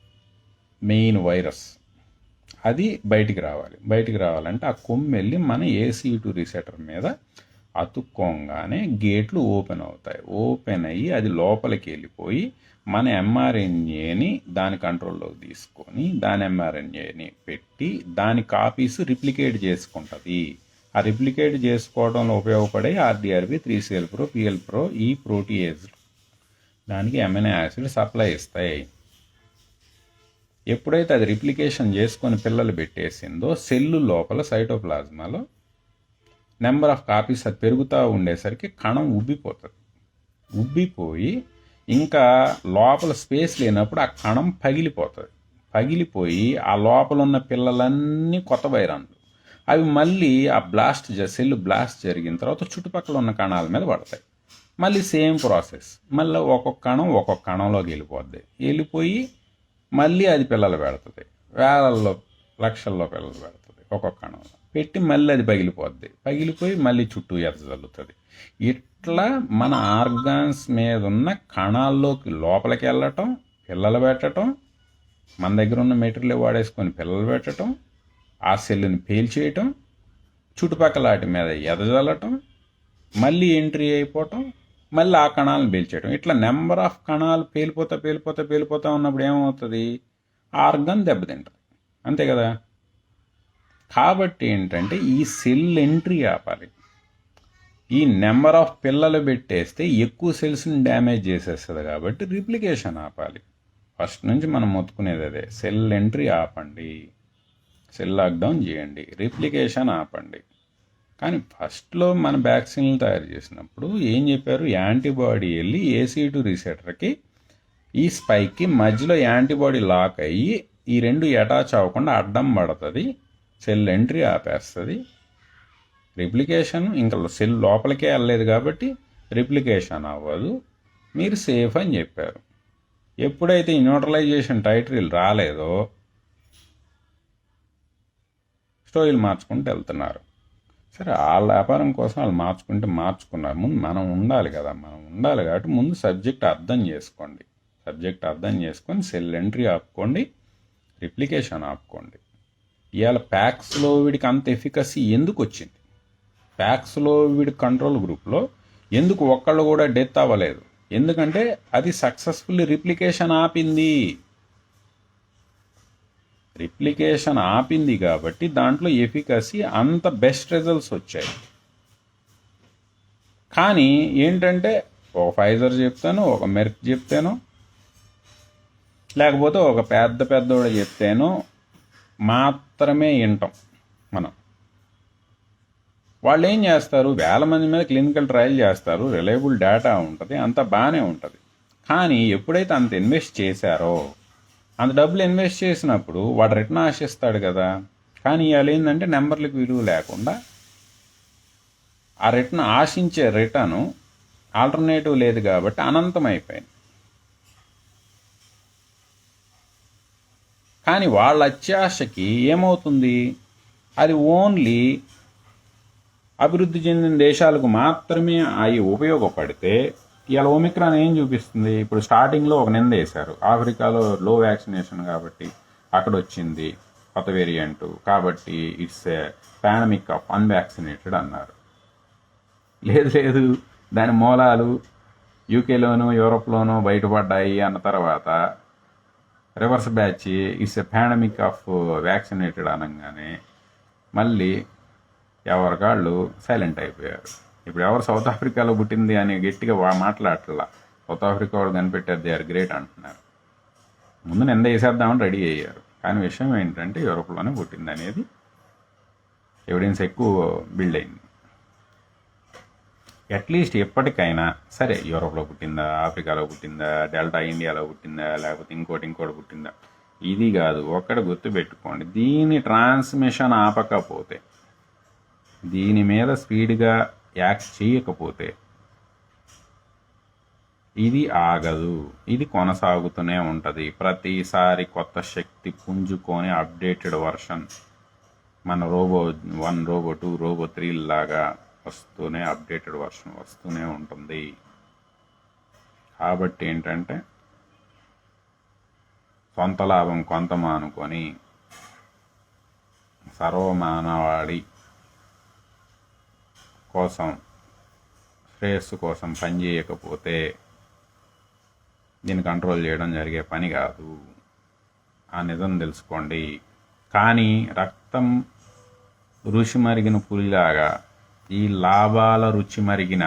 మెయిన్ వైరస్. అది బయటికి రావాలంటే ఆ కొమ్ము వెళ్ళి మన ACE2 రిసెప్టర్ మీద అతుక్కోగానే గేట్లు ఓపెన్ అవుతాయి. ఓపెన్ అయ్యి అది లోపలికి వెళ్ళిపోయి మన mRNAని దాని కంట్రోల్లోకి తీసుకొని దాని mRNAని పెట్టి దాని కాపీస్ రిప్లికేట్ చేసుకుంటుంది. ఆ రిప్లికేట్ చేసుకోవడంలో ఉపయోగపడే RDRB, 3CL pro, PL pro, ఈ ప్రోటీయేజ్లు దానికి అమినో యాసిడ్ సప్లై ఇస్తాయి. ఎప్పుడైతే అది రిప్లికేషన్ చేసుకొని పిల్లలు పెట్టేసిందో సెల్లు లోపల సైటోప్లాజ్మాలో నెంబర్ ఆఫ్ కాపీస్ అది పెరుగుతూ ఉండేసరికి కణం ఉబ్బిపోయి ఇంకా లోపల స్పేస్ లేనప్పుడు ఆ కణం పగిలిపోయి ఆ లోపల ఉన్న పిల్లలన్నీ కొత్త వైరాన్లు, అవి మళ్ళీ ఆ సెల్ బ్లాస్ట్ జరిగిన తర్వాత చుట్టుపక్కల ఉన్న కణాల మీద పడతాయి. మళ్ళీ సేమ్ ప్రాసెస్, మళ్ళీ ఒక్కొక్క కణంలోకి వెళ్ళిపోయి మళ్ళీ అది పిల్లలు పెడుతుంది, వేలల్లో లక్షల్లో పిల్లలు పెడుతుంది. ఒక్కొక్క కణంలో పెట్టి మళ్ళీ అది పగిలిపోయి మళ్ళీ చుట్టూ ఎదజల్లుతుంది. ఇట్లా మన ఆర్గాన్స్ మీద ఉన్న కణాల్లోకి లోపలికి వెళ్ళటం, పిల్లలు పెట్టడం, మన దగ్గర ఉన్న మెటీరియల్ వాడేసుకొని పిల్లలు పెట్టడం, ఆ సెల్లుని పేల్చేయటం, చుట్టుపక్కల వాటి మీద ఎదజల్లటం, మళ్ళీ ఎంట్రీ అయిపోవటం, మళ్ళీ ఆ కణాలను పేల్చేయటం. ఇట్లా నెంబర్ ఆఫ్ కణాలు పేలిపోతా ఉన్నప్పుడు ఏమవుతుంది? ఆర్గన్ దెబ్బతింటుంది. అంతే కదా. కాబట్టి ఏంటంటే ఈ సెల్ ఎంట్రీ ఆపాలి. ఈ నెంబర్ ఆఫ్ పిల్లలు పెట్టేస్తే ఎక్కువ సెల్స్ని డ్యామేజ్ చేసేస్తుంది. కాబట్టి రిప్లికేషన్ ఆపాలి. ఫస్ట్ నుంచి మనం మొత్తుకునేది అదే, సెల్ ఎంట్రీ ఆపండి, సెల్ లాక్డౌన్ చేయండి, రిప్లికేషన్ ఆపండి. కానీ ఫస్ట్లో మన వ్యాక్సిన్లు తయారు చేసినప్పుడు ఏం చెప్పారు? యాంటీబాడీ వెళ్ళి ACE2 రిసెప్టర్కి ఈ స్పైక్కి మధ్యలో యాంటీబాడీ లాక్ అయ్యి ఈ రెండు అటాచ్ అవ్వకుండా అడ్డం పడుతుంది, సెల్ ఎంట్రీ ఆపేస్తుంది. రిప్లికేషన్ ఇంకా సెల్ లోపలికే వెళ్ళలేదు కాబట్టి రిప్లికేషన్ అవ్వదు, మీరు సేఫ్ అని చెప్పారు. ఎప్పుడైతే న్యూట్రలైజేషన్ టైట్రీలు రాలేదో స్టోయిల్ మార్చుకుంటూ వెళ్తున్నారు. సరే, వాళ్ళ వ్యాపారం కోసం వాళ్ళు మార్చుకున్నారు. ముందు మనం ఉండాలి కదా, కాబట్టి ముందు సబ్జెక్ట్ అర్థం చేసుకోండి. సబ్జెక్ట్ అర్థం చేసుకొని సెల్ ఎంట్రీ ఆపుకోండి, రిప్లికేషన్ ఆపుకోండి. ఇవాళ ప్యాక్స్లోవిడ్కి అంత ఎఫికసీ ఎందుకు వచ్చింది? ప్యాక్స్లోవిడ్ కంట్రోల్ గ్రూప్లో ఎందుకు ఒక్కళ్ళు కూడా డెత్ అవ్వలేదు? ఎందుకంటే అది సక్సెస్ఫుల్లీ రిప్లికేషన్ ఆపింది కాబట్టి దాంట్లో ఎఫికసీ అంత బెస్ట్ రిజల్ట్స్ వచ్చాయి. కానీ ఏంటంటే ఒక ఫైజర్ చెప్తాను, ఒక మెర్క్ చెప్తాను, లేకపోతే ఒక పెద్దోడు చెప్తాను మాత్రమే వింటాం మనం. వాళ్ళు ఏం చేస్తారు? వేల మంది మీద క్లినికల్ ట్రయల్ చేస్తారు, రిలయబుల్ డేటా ఉంటుంది, అంత బాగానే ఉంటుంది. కానీ ఎప్పుడైతే అంత ఇన్వెస్ట్ చేశారో, అంత డబ్బులు ఇన్వెస్ట్ చేసినప్పుడు వాడు రిటర్న్ ఆశిస్తాడు కదా. కానీ ఇవాళ ఏంటంటే నెంబర్లకు విలువ లేకుండా ఆ రిటర్న్ ఆశించే రిటర్ను ఆల్టర్నేటివ్ లేదు కాబట్టి అనంతమైపోయింది. కానీ వాళ్ళ అత్యాశకి ఏమవుతుంది? అది ఓన్లీ అభివృద్ధి చెందిన దేశాలకు మాత్రమే అవి ఉపయోగపడితే, ఇవాళ ఒమిక్రాన్ ఏం చూపిస్తుంది? ఇప్పుడు స్టార్టింగ్లో ఒక నింద వేశారు, ఆఫ్రికాలో లో వ్యాక్సినేషన్ కాబట్టి అక్కడ వచ్చింది కొత్త వేరియంట్, కాబట్టి it's a pandemic of unvaccinated అన్నారు. లేదు, దాని మూలాలు యూకేలోనూ యూరోప్లోనూ బయటపడ్డాయి అన్న తర్వాత reverse batch it's a pandemic of vaccinated అనగానే మళ్ళీ ఎవరికాళ్ళు సైలెంట్ అయిపోయారు. ఇప్పుడు ఎవరు సౌత్ ఆఫ్రికాలో పుట్టింది అని గట్టిగా మాట్లాడట్లా. సౌత్ ఆఫ్రికా వాళ్ళు కనిపెట్టారు, దే ఆర్ గ్రేట్ అంటున్నారు. ముందు నింద వేసేద్దామని రెడీ అయ్యారు. కానీ విషయం ఏంటంటే యూరోప్లోనే పుట్టింది అనేది ఎవిడెన్స్ ఎక్కువ బిల్డ్ అయింది. అట్లీస్ట్ ఎప్పటికైనా సరే, యూరోప్లో పుట్టిందా, ఆఫ్రికాలో పుట్టిందా, డెల్టా ఇండియాలో పుట్టిందా, లేకపోతే ఇంకోటి పుట్టిందా, ఇది కాదు. ఒక్కటి గుర్తుపెట్టుకోండి, దీని ట్రాన్స్మిషన్ ఆపకపోతే, దీని మీద స్పీడ్గా యాక్ట్ చేయకపోతే ఇది ఆగదు, ఇది కొనసాగుతూనే ఉంటుంది. ప్రతిసారి కొత్త శక్తి పుంజుకొని అప్డేటెడ్ వర్షన్ మన రోబో 1, రోబో 2, రోబో 3 లాగా వస్తూనే అప్డేటెడ్ వర్షన్ వస్తూనే ఉంటుంది. కాబట్టి ఏంటంటే సొంత లాభం కొంత మానుకొని సర్వమానవాడి కోసం, శ్రేయస్సు కోసం పనిచేయకపోతే దీన్ని కంట్రోల్ చేయడం జరిగే పని కాదు. ఆ నిజం తెలుసుకోండి. కానీ రక్తం రుచి మరిగిన పులిలాగా ఈ లాభాల రుచి మరిగిన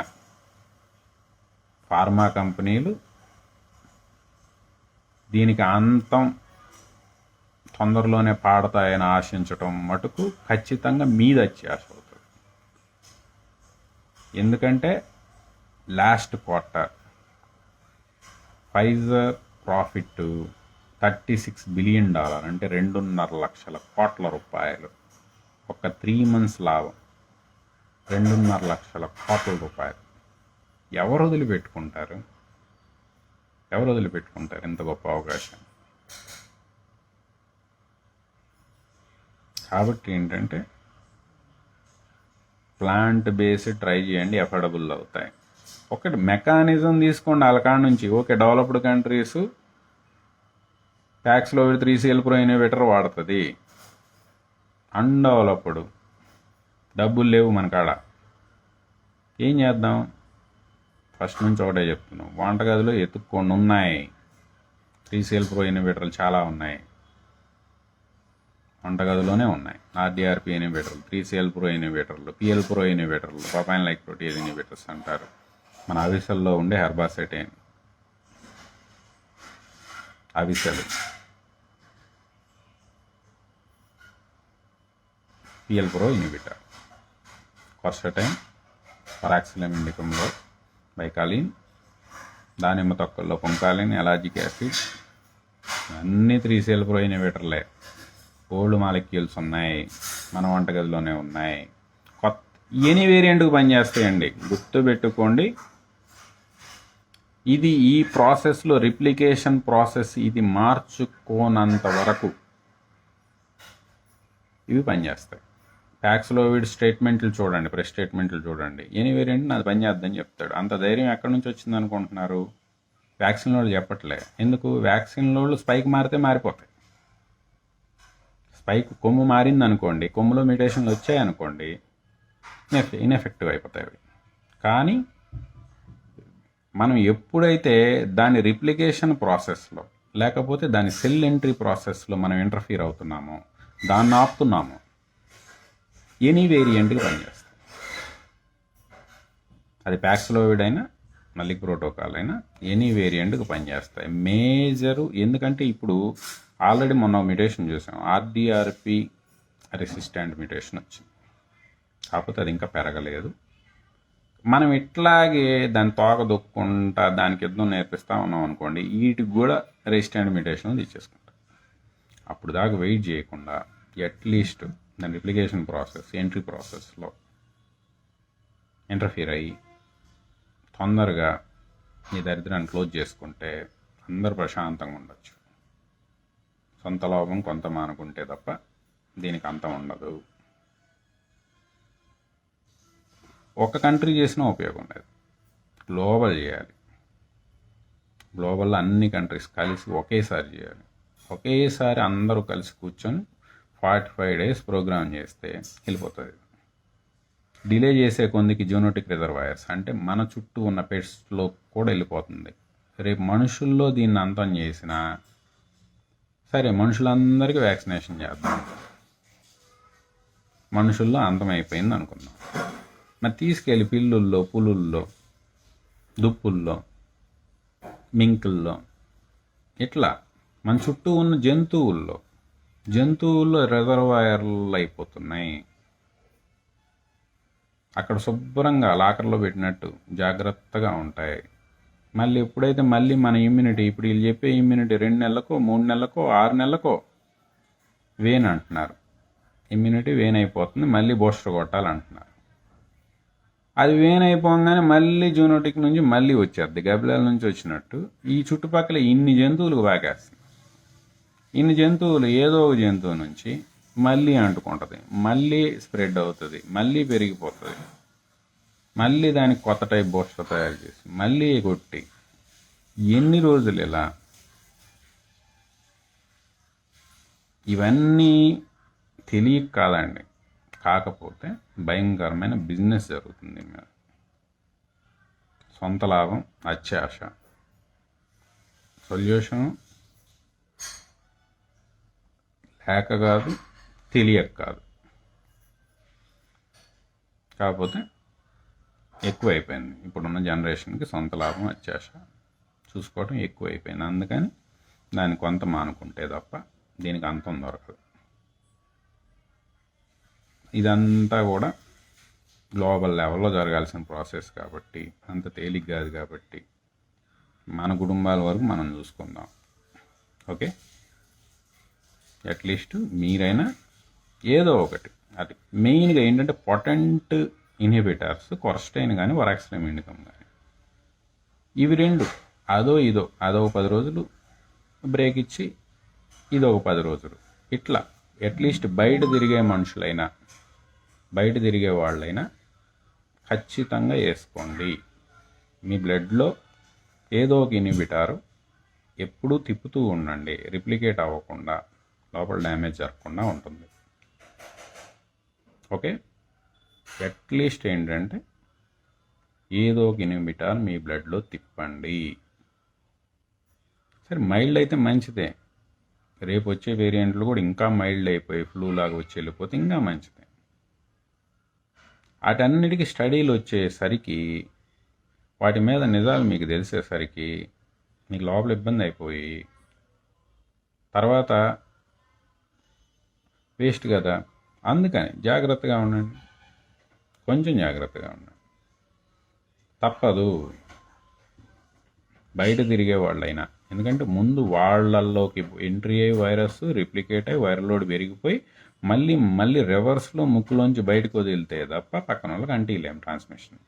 ఫార్మా కంపెనీలు దీనికి అంతం తొందరలోనే పాడతాయని ఆశించటం మటుకు ఖచ్చితంగా మీద అత్యాశ అవుతుంది. ఎందుకంటే last quarter Pfizer profit $36 billion, అంటే 2.5 లక్షల కోట్ల రూపాయలు. ఒక 3 months లాభం 2.5 లక్షల కోట్ల రూపాయలు. ఎవరు వదిలిపెట్టుకుంటారు ఇంత గొప్ప అవకాశం? కాబట్టి ఏంటంటే ప్లాంట్ బేస్డ్ ట్రై చేయండి, అఫోర్డబుల్ అవుతాయి. ఒకటి మెకానిజం తీసుకోండి అలకాడ నుంచి. Okay, developed countries Paxlovid 3CL pro innovator వాడుతుంది. అన్డెవలప్డ్ డబ్బులు లేవు మన కాడ, ఏం చేద్దాం? ఫస్ట్ నుంచి ఒకటే చెప్తున్నాం, వంటగదిలో ఎత్తుక్కొని ఉన్నాయి. 3CL ప్రో ఇన్నోవేటర్లు చాలా ఉన్నాయి, వంటగదిలోనే ఉన్నాయి. ఆర్డీఆర్పి ఇన్నోవేటర్లు, 3CL ప్రో ఇన్నోవేటర్లు, పిఎల్ ప్రో ఇన్నోవేటర్లు, ప్రొపైన్ లైక్ ప్రోటీజ్ ఇన్నోవేటర్స్ అంటారు. మన అవిసల్లో ఉండే హెర్బాసెటైన్ అవిసెలు, పిఎల్ ప్రో ఇన్హిబిటర్, కొర్సటైన్, పరాక్సిలం ఇండికంలో బైకాలిన్, దానిమ్మ తొక్కల్లో పొంకాలిన్, ఎలాజిక్ యాసిడ్, అన్నీ 3CL ప్రో ఇన్నోవేటర్లే. ఓల్డ్ మాలిక్యూల్స్ ఉన్నాయి, మన వంటగదిలోనే ఉన్నాయి. కొత్త ఎనీ వేరియంట్కి పనిచేస్తాయండి, గుర్తుపెట్టుకోండి. ఇది ఈ ప్రాసెస్లో రిప్లికేషన్ ప్రాసెస్ ఇది మార్చుకోనంత వరకు ఇవి పనిచేస్తాయి. ప్యాక్స్లోవిడ్ స్టేట్మెంట్లు చూడండి, ప్రెస్ స్టేట్మెంట్లు చూడండి, ఎనీ వేరియంట్ నాది పనిచేద్దని చెప్తాడు. అంత ధైర్యం ఎక్కడి నుంచి వచ్చింది అనుకుంటున్నారు? వ్యాక్సిన్ వాళ్ళు చెప్పట్లే. ఎందుకు? వ్యాక్సిన్ వాళ్ళు స్పైక్ మారితే మారిపోతాయి. స్పైక్ కొమ్ము మారింది అనుకోండి, కొమ్ములో మ్యూటేషన్లు వచ్చాయనుకోండి, ఇన్ఎఫెక్టివ్ అయిపోతాయి అవి. కానీ మనం ఎప్పుడైతే దాని రిప్లికేషన్ ప్రాసెస్లో లేకపోతే దాని సెల్ ఎంట్రీ ప్రాసెస్లో మనం ఇంటర్ఫీర్ అవుతున్నామో, దాన్ని ఆపుతున్నామో, ఎనీ వేరియంట్కి పనిచేస్తాయి. అది ప్యాక్స్లోవిడ్ అయినా మల్లిక్ ప్రోటోకాల్ అయినా ఎనీ వేరియంట్కి పనిచేస్తాయి. మేజరు ఎందుకంటే ఇప్పుడు ఆల్రెడీ మొన్న మ్యూటేషన్ చూసాం, ఆర్డీఆర్పి రెసిస్టెంట్ మ్యూటేషన్ వచ్చింది. కాకపోతే అది ఇంకా పెరగలేదు. మనం ఇట్లాగే దాన్ని తోక దొక్కుంటా దానికి యుద్ధం నేర్పిస్తూ ఉన్నాం అనుకోండి, వీటికి కూడా రెసిస్టెంట్ మ్యూటేషన్లు తెచ్చేసుకుంటాం. అప్పుడు దాకా వెయిట్ చేయకుండా అట్లీస్ట్ దాని రిప్లికేషన్ ప్రాసెస్, ఎంట్రీ ప్రాసెస్లో ఇంటర్ఫీర్ అయ్యి తొందరగా ఈ దరిద్రాన్ని క్లోజ్ చేసుకుంటే అందరూ ప్రశాంతంగా ఉండొచ్చు. సొంత లాభం కొంత మానుకుంటే తప్ప దీనికి అంతం ఉండదు. ఒక కంట్రీ చేసినా ఉపయోగం లేదు, గ్లోబల్ చేయాలి. గ్లోబల్లో అన్ని కంట్రీస్ కలిసి ఒకేసారి చేయాలి. ఒకేసారి అందరూ కలిసి కూర్చొని 45 days ప్రోగ్రామ్ చేస్తే వెళ్ళిపోతుంది. డిలే చేసే కొందికి జూనోటిక్ రిజర్వాయర్స్ అంటే మన చుట్టూ ఉన్న పెట్స్లో కూడా వెళ్ళిపోతుంది. రేపు మనుషుల్లో దీన్ని అంతం చేసినా సరే, మనుషులందరికీ వ్యాక్సినేషన్ చేద్దాం, మనుషుల్లో అంతమైపోయింది అనుకుందాం. మరి తీసుకెళ్ళి పిల్లుల్లో, పులుల్లో, దుప్పుల్లో, మింకుల్లో, ఇట్లా మన చుట్టూ ఉన్న జంతువుల్లో రిజర్వాయర్లు అయిపోతున్నాయి. అక్కడ శుభ్రంగా లాకర్లో పెట్టినట్టు జాగ్రత్తగా ఉంటాయి. మళ్ళీ ఎప్పుడైతే మళ్ళీ మన ఇమ్యూనిటీ, ఇప్పుడు వీళ్ళు చెప్పే ఇమ్యూనిటీ 2 నెలలకో 3 నెలలకో 6 నెలలకో వేన్ అంటున్నారు. ఇమ్యూనిటీ వేన్ అయిపోతుంది, మళ్ళీ బూస్టర్ కొట్టాలంటున్నారు. అది వేన్ అయిపోగానే మళ్ళీ జూనోటిక్ నుంచి మళ్ళీ వచ్చేద్ది, గబ్బిలాల నుంచి వచ్చినట్టు ఈ చుట్టుపక్కల ఇన్ని జంతువులకు పాకేస్తుంది. ఇన్ని జంతువులు ఏదో ఒక జంతువు నుంచి మళ్ళీ అంటుకుంటుంది, మళ్ళీ స్ప్రెడ్ అవుతుంది, మళ్ళీ పెరిగిపోతుంది, మళ్ళీ దానికి కొత్త టైప్ బూస్టర్ తయారు చేసి మళ్ళీ కొట్టి ఎన్ని రోజులు ఇలా? ఇవన్నీ తెలియక కాదండి, కాకపోతే భయంకరమైన బిజినెస్ జరుగుతుంది మీద. సొంత లాభం, అత్యాశ. సొల్యూషన్ లేక కాదు, తెలియక కాదు, కాకపోతే ఎక్కువైపోయింది. ఇప్పుడున్న జనరేషన్కి సొంత లాభం, అత్యాశ చూసుకోవటం ఎక్కువైపోయింది. అందుకని దాన్ని కొంత మానుకుంటే తప్ప దీనికి అంతం దొరకదు. ఇదంతా కూడా గ్లోబల్ లెవెల్లో జరగాల్సిన ప్రాసెస్ కాబట్టి, అంత తేలిక కాదు కాబట్టి మన కుటుంబాల వరకు మనం చూసుకుందాం. ఓకే, అట్లీస్ట్ మీరైనా ఏదో ఒకటి. అది మెయిన్గా ఏంటంటే పొటెంట్ ఇన్హిబిటర్స్, కొర్స్టైన్ కానీ వరాక్సిలం ఇండికమ్ కానీ, ఇవి 2 అదో ఒక 10 రోజులు బ్రేక్ ఇచ్చి ఇదో ఒక 10 రోజులు, ఇట్లా అట్లీస్ట్ బయట తిరిగే వాళ్ళైనా ఖచ్చితంగా వేసుకోండి. మీ బ్లడ్లో ఏదో ఒక ఇన్హిబిటార్ ఎప్పుడూ తిప్పుతూ ఉండండి, రిప్లికేట్ అవ్వకుండా, లోపల డ్యామేజ్ జరగకుండా ఉంటుంది. ఓకే, అట్లీస్ట్ ఏంటంటే ఏదో ఒక ఇన్హిబిటార్ మీ బ్లడ్లో తిప్పండి. సరే, మైల్డ్ అయితే మంచిదే. రేపు వచ్చే వేరియంట్లు కూడా ఇంకా మైల్డ్ అయిపోయి ఫ్లూ లాగా వచ్చి వెళ్ళిపోతే ఇంకా మంచిదే. వాటన్నిటికీ స్టడీలు వచ్చేసరికి, వాటి మీద నిజాలు మీకు తెలిసేసరికి మీకు లోపల ఇబ్బంది అయిపోయి తర్వాత వేస్ట్ కదా. అందుకని జాగ్రత్తగా ఉండండి, కొంచెం జాగ్రత్తగా ఉండండి. తప్పదు, బయట తిరిగే వాళ్ళైనా. ఎందుకంటే ముందు వాళ్ళల్లోకి ఎంట్రీ అయ్యి వైరస్ రిప్లికేట్ అయ్యి వైరల్ లోడ్ పెరిగిపోయి మళ్ళీ రివర్స్లో ముక్కులోంచి బయటకు వదిలితే తప్ప పక్కన వాళ్ళకి అంటీలేం ట్రాన్స్మిషన్.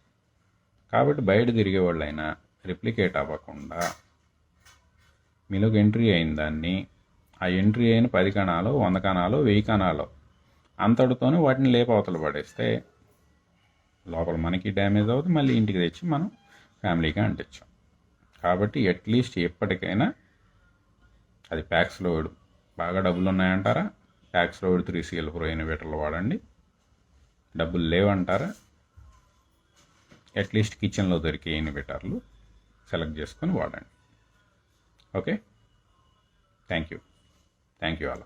కాబట్టి బయట తిరిగే వాళ్ళైనా రిప్లికేట్ అవ్వకుండా మీలోకి ఎంట్రీ అయిన దాన్ని, ఆ ఎంట్రీ అయిన 10 కణాలు 100 కణాలు 1000 కణాలు అంతటితోనే వాటిని లేపవతలు పడేస్తే లోపల మనకి డ్యామేజ్ అవుతుంది, మళ్ళీ ఇంటికి తెచ్చి మనం ఫ్యామిలీకి అంటించాం. కాబట్టి అట్లీస్ట్ ఎప్పటికైనా అది ప్యాక్స్లోవిడ్ బాగా డబ్బులు ఉన్నాయంటారా, ప్యాక్స్లోవిడ్ 3CL ప్రో ఇన్హిబిటర్లు వాడండి. డబ్బులు లేవంటారా, అట్లీస్ట్ కిచెన్లో దొరికే ఇన్హిబిటర్లు సెలెక్ట్ చేసుకొని వాడండి. Okay, thank you all.